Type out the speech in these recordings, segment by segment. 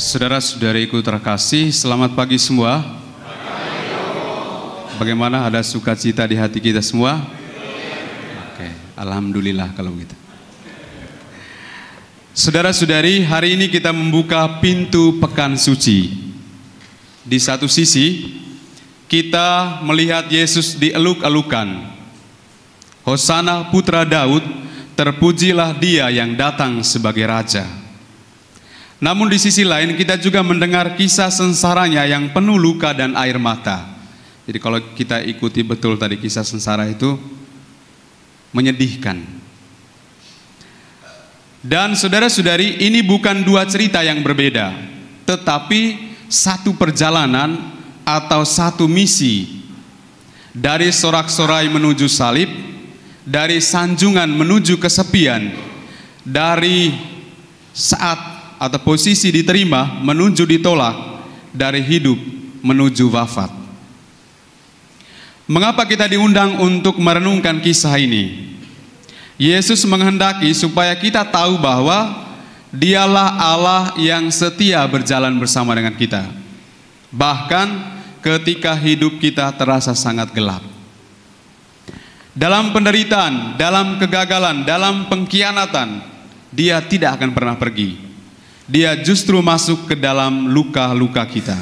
Saudara-saudariku terkasih, selamat pagi semua. Bagaimana, ada sukacita di hati kita semua? Oke, alhamdulillah kalau begitu. Saudara-saudari, hari ini kita membuka pintu pekan suci. Di satu sisi, kita melihat Yesus dieluk-elukan. Hosana putra Daud, terpujilah dia yang datang sebagai raja. Namun di sisi lain kita juga mendengar kisah sengsaranya yang penuh luka dan air mata. Jadi kalau kita ikuti betul tadi kisah sengsara itu menyedihkan. Dan saudara-saudari, ini bukan dua cerita yang berbeda, tetapi satu perjalanan atau satu misi. Dari sorak-sorai menuju salib, dari sanjungan menuju kesepian, dari saat atau posisi diterima menuju ditolak, dari hidup menuju wafat. Mengapa kita diundang untuk merenungkan kisah ini? Yesus menghendaki supaya kita tahu bahwa Dialah Allah yang setia berjalan bersama dengan kita, bahkan ketika hidup kita terasa sangat gelap. Dalam penderitaan, dalam kegagalan, dalam pengkhianatan, Dia tidak akan pernah pergi. Dia justru masuk ke dalam luka-luka kita.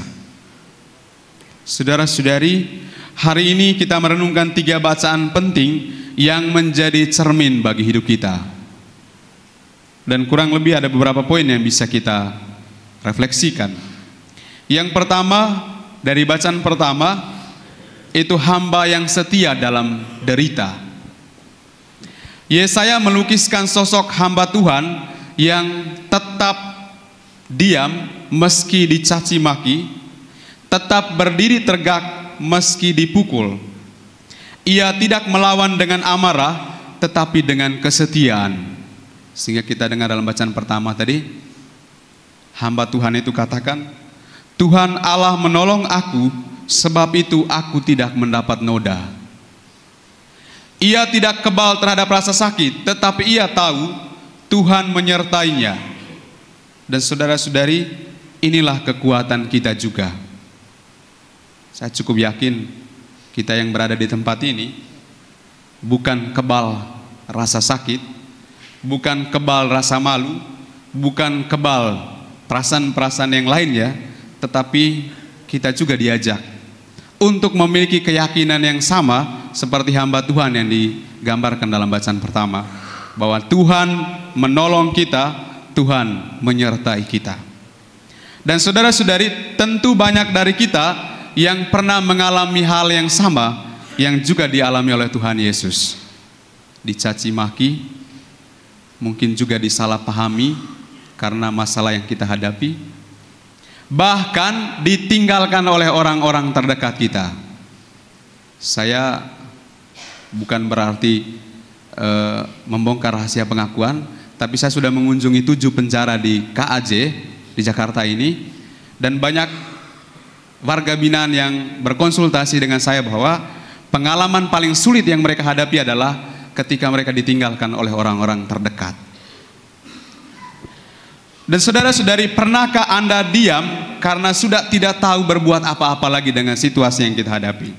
Saudara-saudari, hari ini kita merenungkan 3 bacaan penting yang menjadi cermin bagi hidup kita. Dan kurang lebih ada beberapa poin yang bisa kita refleksikan. Yang pertama, dari bacaan pertama, itu hamba yang setia dalam derita. Yesaya melukiskan sosok hamba Tuhan yang tetap diam meski dicaci maki, tetap berdiri tegak meski dipukul. Ia tidak melawan dengan amarah, tetapi dengan kesetiaan. Sehingga kita dengar dalam bacaan pertama tadi, hamba Tuhan itu katakan, Tuhan Allah menolong aku, sebab itu aku tidak mendapat noda. Ia tidak kebal terhadap rasa sakit, tetapi ia tahu Tuhan menyertainya. Dan saudara-saudari, inilah kekuatan kita juga. Saya cukup yakin kita yang berada di tempat ini bukan kebal rasa sakit, bukan kebal rasa malu, bukan kebal perasaan-perasaan yang lainnya, tetapi kita juga diajak untuk memiliki keyakinan yang sama seperti hamba Tuhan yang digambarkan dalam bacaan pertama, bahwa Tuhan menolong kita, Tuhan menyertai kita. Dan saudara-saudari, tentu banyak dari kita yang pernah mengalami hal yang sama yang juga dialami oleh Tuhan Yesus. Dicaci maki, mungkin juga disalahpahami karena masalah yang kita hadapi, bahkan ditinggalkan oleh orang-orang terdekat kita. Saya bukan berarti membongkar rahasia pengakuan, tapi saya sudah mengunjungi 7 penjara di KAJ di Jakarta ini, dan banyak warga binaan yang berkonsultasi dengan saya bahwa pengalaman paling sulit yang mereka hadapi adalah ketika mereka ditinggalkan oleh orang-orang terdekat. Dan saudara-saudari, pernahkah Anda diam karena sudah tidak tahu berbuat apa-apa lagi dengan situasi yang kita hadapi?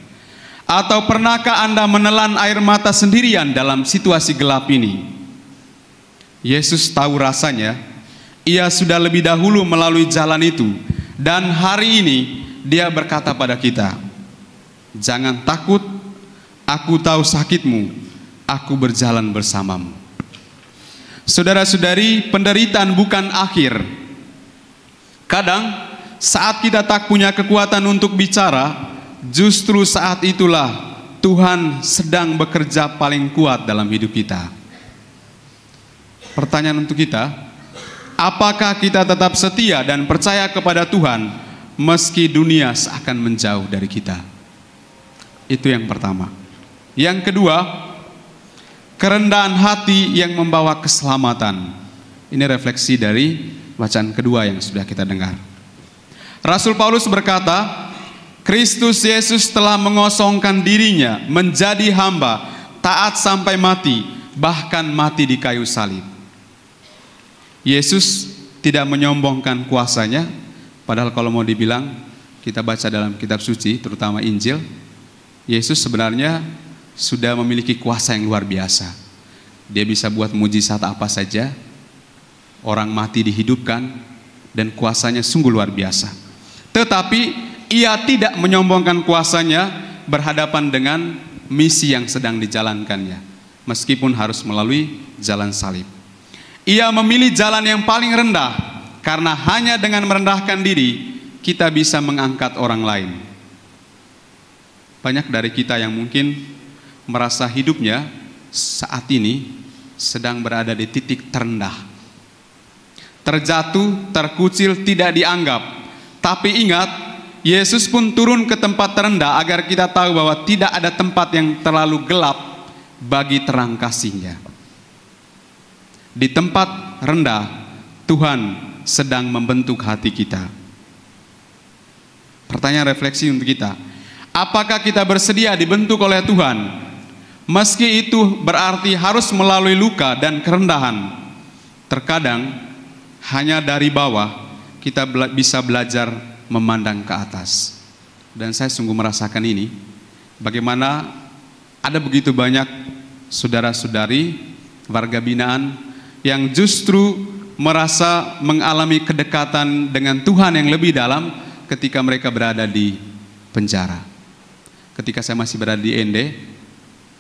Atau pernahkah Anda menelan air mata sendirian dalam situasi gelap ini? Yesus tahu rasanya. Ia sudah lebih dahulu melalui jalan itu, dan hari ini Dia berkata pada kita, jangan takut, aku tahu sakitmu, aku berjalan bersamamu. Saudara-saudari, penderitaan bukan akhir. Kadang saat kita tak punya kekuatan untuk bicara, justru saat itulah Tuhan sedang bekerja paling kuat dalam hidup kita. Pertanyaan untuk kita, apakah kita tetap setia dan percaya kepada Tuhan meski dunia seakan menjauh dari kita? Itu yang pertama. Yang kedua, kerendahan hati yang membawa keselamatan. Ini refleksi dari bacaan kedua yang sudah kita dengar. Rasul Paulus berkata, Kristus Yesus telah mengosongkan dirinya menjadi hamba, taat sampai mati, bahkan mati di kayu salib. Yesus tidak menyombongkan kuasanya, Padahal kalau mau dibilang, kita baca dalam kitab suci, terutama Injil, Yesus sebenarnya sudah memiliki kuasa yang luar biasa. Dia bisa buat mujizat apa saja, orang mati dihidupkan, dan kuasanya sungguh luar biasa. Tetapi ia tidak menyombongkan kuasanya berhadapan dengan misi yang sedang dijalankannya, meskipun harus melalui jalan salib. Ia memilih jalan yang paling rendah, karena hanya dengan merendahkan diri kita bisa mengangkat orang lain. Banyak dari kita yang mungkin merasa hidupnya saat ini sedang berada di titik terendah, terjatuh, terkucil, tidak dianggap. Tapi ingat, Yesus pun turun ke tempat terendah agar kita tahu bahwa tidak ada tempat yang terlalu gelap bagi terang kasih-Nya. Di tempat rendah, Tuhan sedang membentuk hati kita. Pertanyaan refleksi untuk kita, apakah kita bersedia dibentuk oleh Tuhan? Meski itu berarti harus melalui luka dan kerendahan. Terkadang hanya dari bawah kita bisa belajar memandang ke atas. Dan saya sungguh merasakan ini, bagaimana ada begitu banyak saudara-saudari warga binaan yang justru merasa mengalami kedekatan dengan Tuhan yang lebih dalam ketika mereka berada di penjara. Ketika saya masih berada di ND,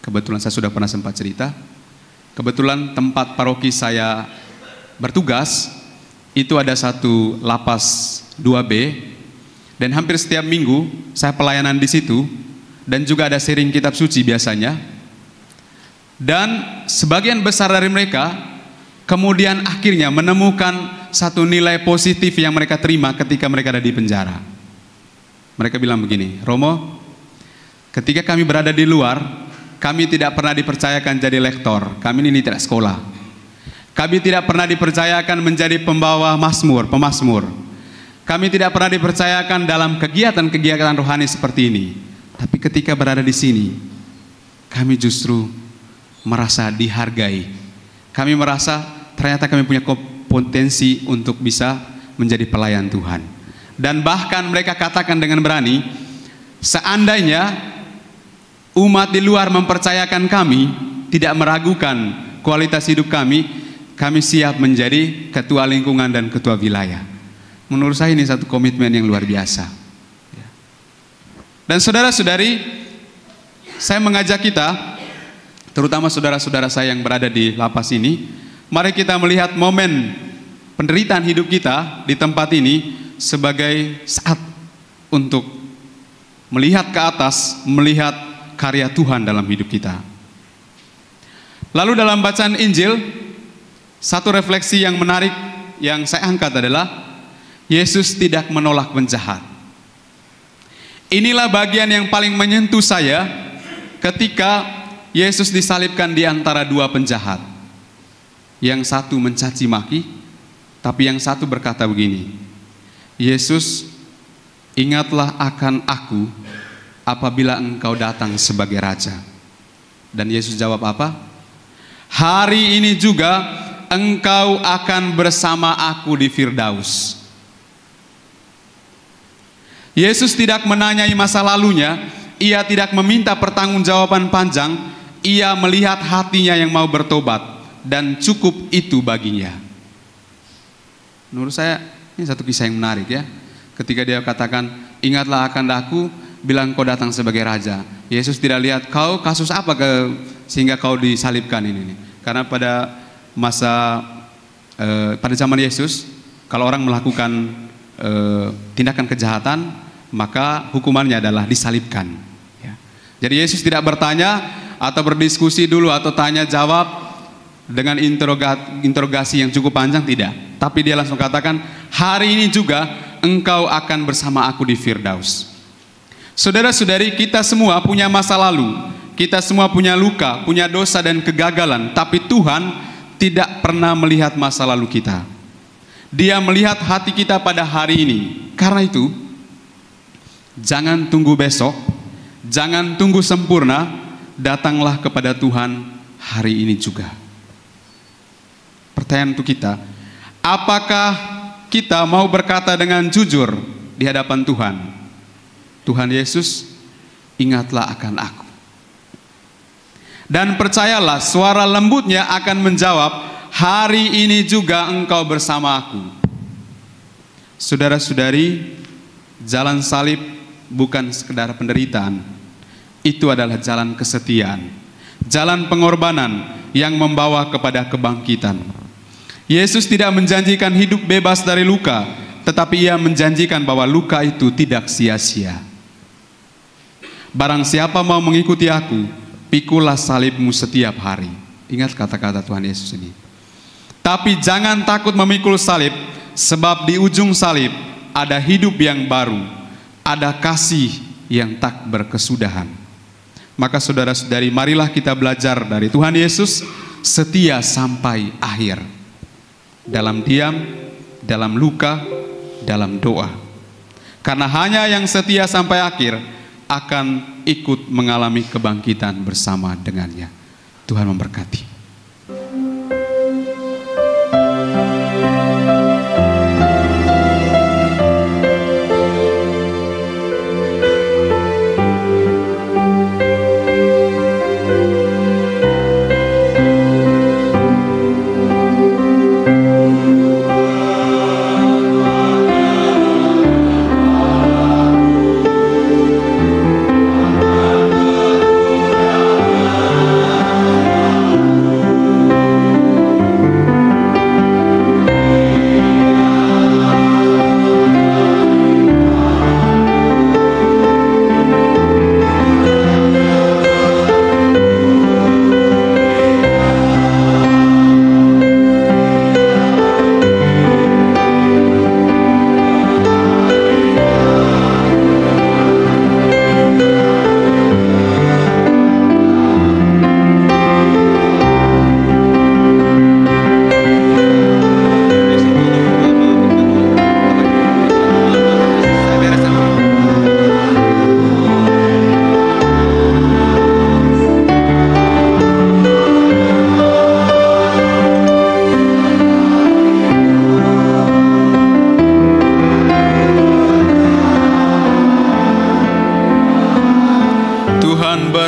kebetulan saya sudah pernah sempat cerita, kebetulan tempat paroki saya bertugas itu ada satu lapas 2B, dan hampir setiap minggu saya pelayanan di situ, dan juga ada sharing kitab suci biasanya. Dan sebagian besar dari mereka kemudian akhirnya menemukan satu nilai positif yang mereka terima ketika mereka ada di penjara. Mereka bilang begini, Romo, ketika kami berada di luar, kami tidak pernah dipercayakan jadi lektor, kami ini tidak sekolah. Kami tidak pernah dipercayakan menjadi pembawa pemasmur. Kami tidak pernah dipercayakan dalam kegiatan-kegiatan rohani seperti ini. Tapi ketika berada di sini, kami justru merasa dihargai. Kami merasa ternyata kami punya potensi untuk bisa menjadi pelayan Tuhan. Dan bahkan mereka katakan dengan berani, seandainya umat di luar mempercayakan kami, tidak meragukan kualitas hidup kami siap menjadi ketua lingkungan dan ketua wilayah. Menurut saya ini satu komitmen yang luar biasa. Dan saudara-saudari, saya mengajak kita, terutama saudara-saudara saya yang berada di lapas ini, mari kita melihat momen penderitaan hidup kita di tempat ini sebagai saat untuk melihat ke atas, melihat karya Tuhan dalam hidup kita. Lalu dalam bacaan Injil, satu refleksi yang menarik yang saya angkat adalah Yesus tidak menolak penjahat. Inilah bagian yang paling menyentuh saya ketika Yesus disalibkan di antara dua penjahat. Yang satu mencaci maki, tapi yang satu berkata begini, Yesus, ingatlah akan aku apabila engkau datang sebagai raja. Dan Yesus jawab apa? Hari ini juga engkau akan bersama aku di Firdaus. Yesus tidak menanyai masa lalunya, ia tidak meminta pertanggungjawaban panjang, ia melihat hatinya yang mau bertobat, dan cukup itu baginya. Menurut saya ini satu kisah yang menarik ya. Ketika dia katakan, ingatlah akan aku, bilang kau datang sebagai raja. Yesus tidak lihat kau kasus apa sehingga kau disalibkan ini. Karena pada zaman Yesus, kalau orang melakukan tindakan kejahatan, maka hukumannya adalah disalibkan. Jadi Yesus tidak bertanya atau berdiskusi dulu atau tanya jawab dengan interogasi yang cukup panjang, tidak. Tapi dia langsung katakan, hari ini juga engkau akan bersama aku di Firdaus. Saudara-saudari, kita semua punya masa lalu, kita semua punya luka, punya dosa dan kegagalan, tapi Tuhan tidak pernah melihat masa lalu kita. Dia melihat hati kita pada hari ini. Karena itu, jangan tunggu besok, jangan tunggu sempurna, datanglah kepada Tuhan hari ini juga. Pertanyaan untuk kita, apakah kita mau berkata dengan jujur di hadapan Tuhan, Tuhan Yesus, ingatlah akan aku. Dan percayalah, suara lembutnya akan menjawab, hari ini juga engkau bersama aku. Saudara-saudari, jalan salib bukan sekedar penderitaan. Itu adalah jalan kesetiaan, jalan pengorbanan yang membawa kepada kebangkitan. Yesus tidak menjanjikan hidup bebas dari luka, tetapi ia menjanjikan bahwa luka itu tidak sia-sia. Barang siapa mau mengikuti aku, pikulah salibmu setiap hari. Ingat kata-kata Tuhan Yesus ini. Tapi jangan takut memikul salib, sebab di ujung salib ada hidup yang baru, ada kasih yang tak berkesudahan. Maka saudara-saudari, marilah kita belajar dari Tuhan Yesus, setia sampai akhir. Dalam diam, dalam luka, dalam doa. Karena hanya yang setia sampai akhir akan ikut mengalami kebangkitan bersama dengannya. Tuhan memberkati.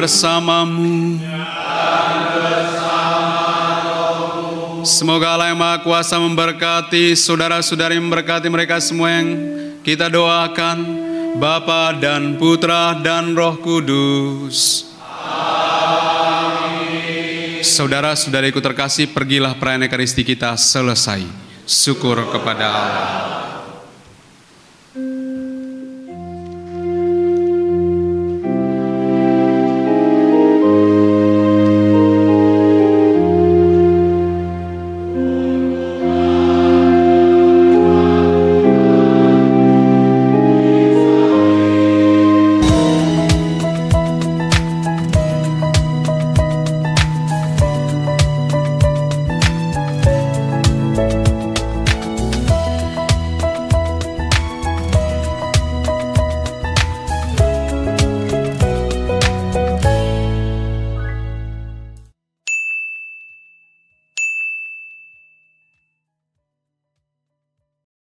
Bersamamu. Semoga Allah yang Maha Kuasa memberkati saudara-saudari, memberkati mereka semua yang kita doakan, Bapa dan Putra dan Roh Kudus. Amin. Saudara-saudariku terkasih, pergilah perayaan Ekaristi kita selesai. Syukur kepada Allah.